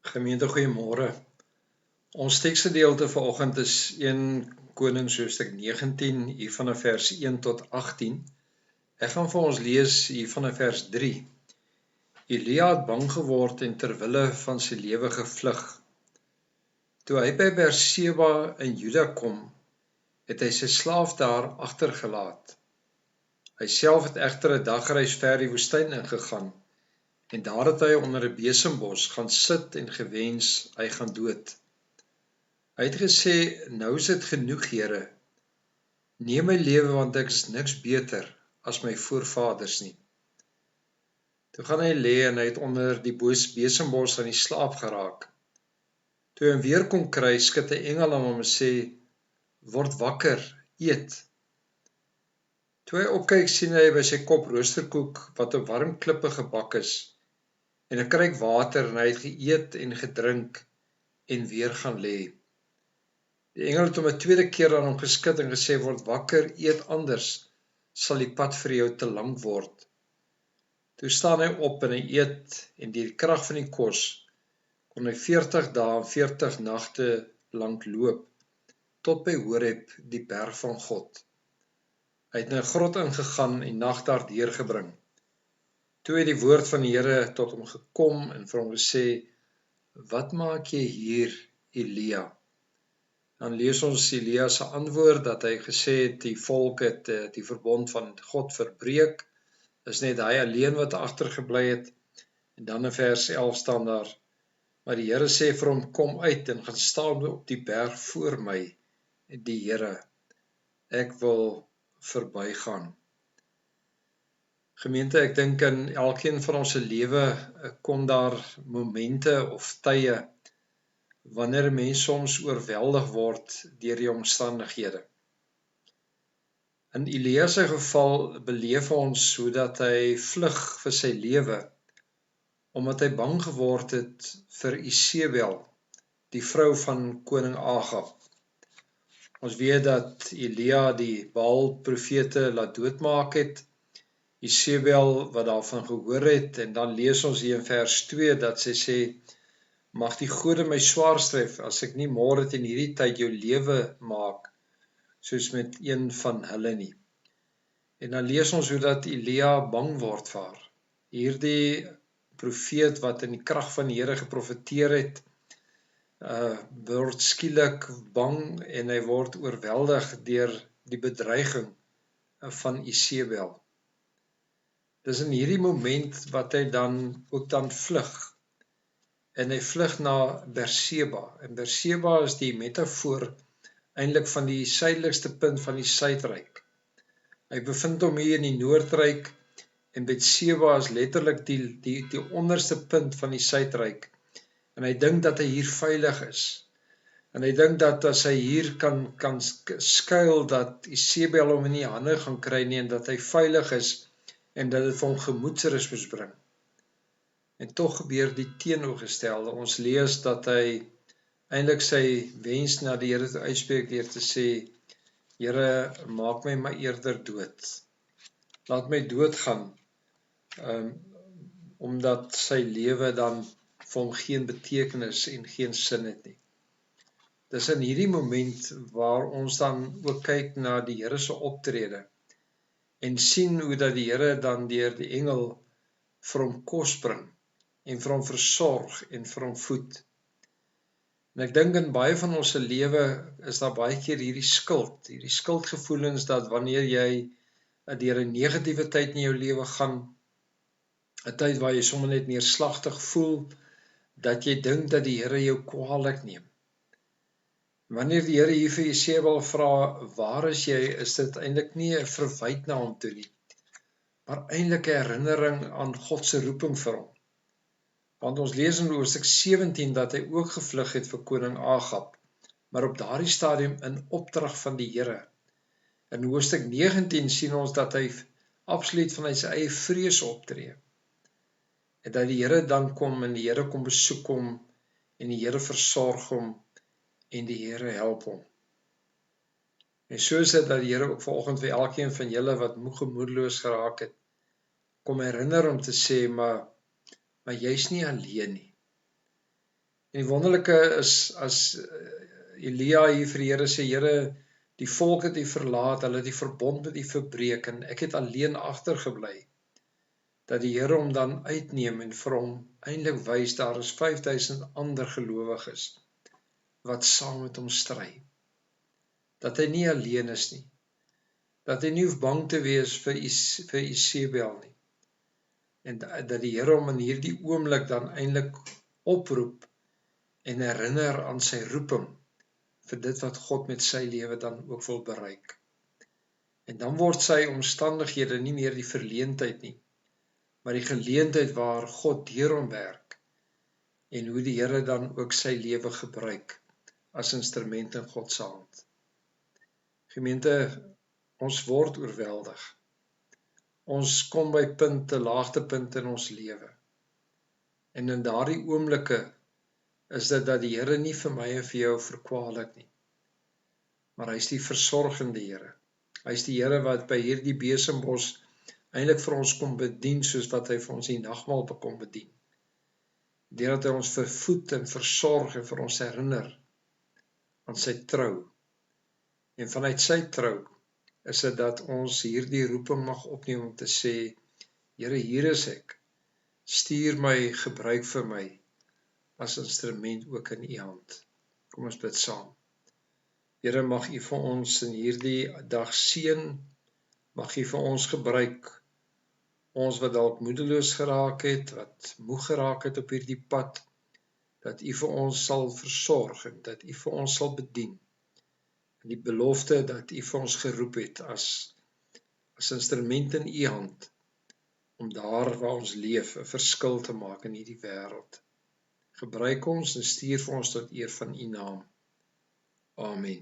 Gemeente, goeiemôre. Ons teksgedeelte vanoggend is 1 Konings hoofstuk 19 hier vanaf vers 1 tot 18. Ek gaan vir ons lees hier vanaf vers 3. Elia het bang geword en ter wille van sy lewe gevlug. Toe hy by Berseba in Juda kom, het hy sy slaaf daar agtergelaat. Hy self het egter 'n dagreis ver die woestyn ingegaan. En daar het hy onder 'n besembos gaan sit en gewens hy gaan dood. Hy het gesê, nou is dit genoeg, Here. Neem my lewe, want ek is niks beter as my voorvaders nie. Toe gaan hy lê en hy het onder die besembos aan die slaap geraak. Toe hy hom weer kon kry, skud 'n engel aan hom en sê, word wakker, eet. Toe hy opkyk, sien hy by sy kop roosterkoek wat op warm klippe gebak is en 'n kruik water, en hy het geëet en gedrink en weer gaan lê. Die engel het hom 'n tweede keer aan hom geskud en gesê, word wakker, eet, anders sal die pad vir jou te lank word. Toe staan hy op en hy eet, en deur die krag van die kos kon hy 40 dae en 40 nagte lank loop, tot by Horeb, die berg van God. Hy het in 'n grot ingegaan en nag daar deurgebring. Toe het die woord van die Here tot hom gekom en vir hom gesê, wat maak jy hier, Elia? Dan lees ons Elia se antwoord dat hy gesê het, die volk het die verbond van God verbreek, is net hy alleen wat agtergebly het. En dan in vers 11 staan daar, maar die Here sê vir hom, kom uit en gaan staan op die berg voor my, die Here, ek wil verbygaan. Gemeente, ek dink in elkeen van ons se lewe kom daar momente of tye wanneer 'n mens soms oorweldig word deur die omstandighede. In Elia se geval beleef ons hoe dat hy vlug vir sy lewe, omdat hy bang geword het vir Isebel, die vrou van koning Agab. Ons weet dat Elia die Baal profete laat doodmaak het, Isebel wat daarvan gehoor het, en dan lees ons hier in vers 2 dat sy sê, mag die gode my swaar stref as ek nie môre teen hierdie tyd jou lewe maak, soos met een van hulle nie. En dan lees ons hoe dat Elia bang word vir haar. Hierdie profeet wat in die krag van die Here geprofeteer het, word skielik bang en hy word oorweldig deur die bedreiging van Isebel. Dis in hierdie moment wat hy dan vlug. En hy vlug na Berseba. En Berseba is die metafoor eintlik van die suidelikste punt van die suidryk. Hy bevind hom hier in die noordryk en Berseba is letterlik die onderste punt van die suidryk. En hy dink dat hy hier veilig is. En hy dink dat as hy hier kan skuil, dat Isebel hom in die hande gaan kry nie, en dat hy veilig is en dat dit vir hom gemoedsrus moes bring. En tog gebeur die teenoorgestelde. Ons lees dat hy eintlik sy wens na die Here toe uitspreek deur te sê, Here, maak my maar eerder dood. Laat my doodgaan, omdat sy lewe dan vir hom geen betekenis en geen sin het nie. Dis in hierdie moment waar ons dan ook kyk na die Here se optrede en sien hoe dat die Here dan deur die engel vir hom kos bring en vir hom versorg en vir hom voed. En ek dink in baie van ons se lewe is daar baie keer hierdie skuldgevoelens dat wanneer jy deur 'n negatiewe tyd in jou lewe gaan, 'n tyd waar jy sommer net neerslagtig voel, dat jy dink dat die Here jou kwaadlik neem. Wanneer die Here hier vir Isebel vra, waar is jy, is dit eintlik nie 'n verwyd na hom toe nie, maar eintlik 'n herinnering aan God se roeping vir hom. Want ons lees in hoofstuk 17 dat hy ook gevlug het vir koning Agab, maar op daardie stadium in opdrag van die Here. In hoofstuk 19 sien ons dat hy absoluut vanuit sy eie vrees optree. En dat die Here dan kom en die Here kom besoek hom en die Here versorg hom en die Here help hom. En so is dit dat die Here ook vanoggend vir elkeen van julle wat moeg en moedeloos geraak het, kom herinner om te sê, maar jy's nie alleen nie. En die wonderlike is, as Elia hier vir die Here sê, Here, die volk het U verlaat, hulle het die verbond met U verbreek, en ek het alleen agtergebly, dat die Here hom dan uitneem en vir hom eintlik wys, daar is 5000 ander gelowiges, wat saam met hom stry, dat hy nie alleen is nie, dat hy nie hoef bang te wees vir Isebel nie, en dat die Here hom in hierdie oomblik dan eintlik oproep, en herinner aan sy roeping, vir dit wat God met sy lewe dan ook wil bereik. En dan word sy omstandighede nie meer die verleentheid nie, maar die geleentheid waar God deur hom werk, en hoe die Here dan ook sy lewe gebruik, as instrument in God se hand. Gemeente, ons word oorweldig. Ons kom by laagtepunte in ons lewe. En in daardie oomblikke is dit dat die Here nie vir my en vir jou verkwalik nie. Maar hy is die versorgende Here. Hy is die Here wat by hierdie besembos eintlik vir ons kom bedien, soos wat hy vir ons die nagmaal kom bedien. Deurdat hy ons vervoed en versorg en vir ons herinner aan sy trou. En vanuit sy trou is dit dat ons hierdie roeping mag opneem om te sê, Here, hier is ek. Stuur my, gebruik vir my as instrument ook in U hand. Kom ons bid saam. Here, mag U vir ons in hierdie dag seën, mag U vir ons gebruik, ons wat dalk moedeloos geraak het, wat moeg geraak het op hierdie pad, dat U vir ons sal versorg en dat U vir ons sal bedien. En die belofte dat U vir ons geroep het as instrument in U hand, om daar waar ons leef 'n verskil te maak in hierdie wêreld. Gebruik ons en stuur vir ons tot eer van U naam. Amen.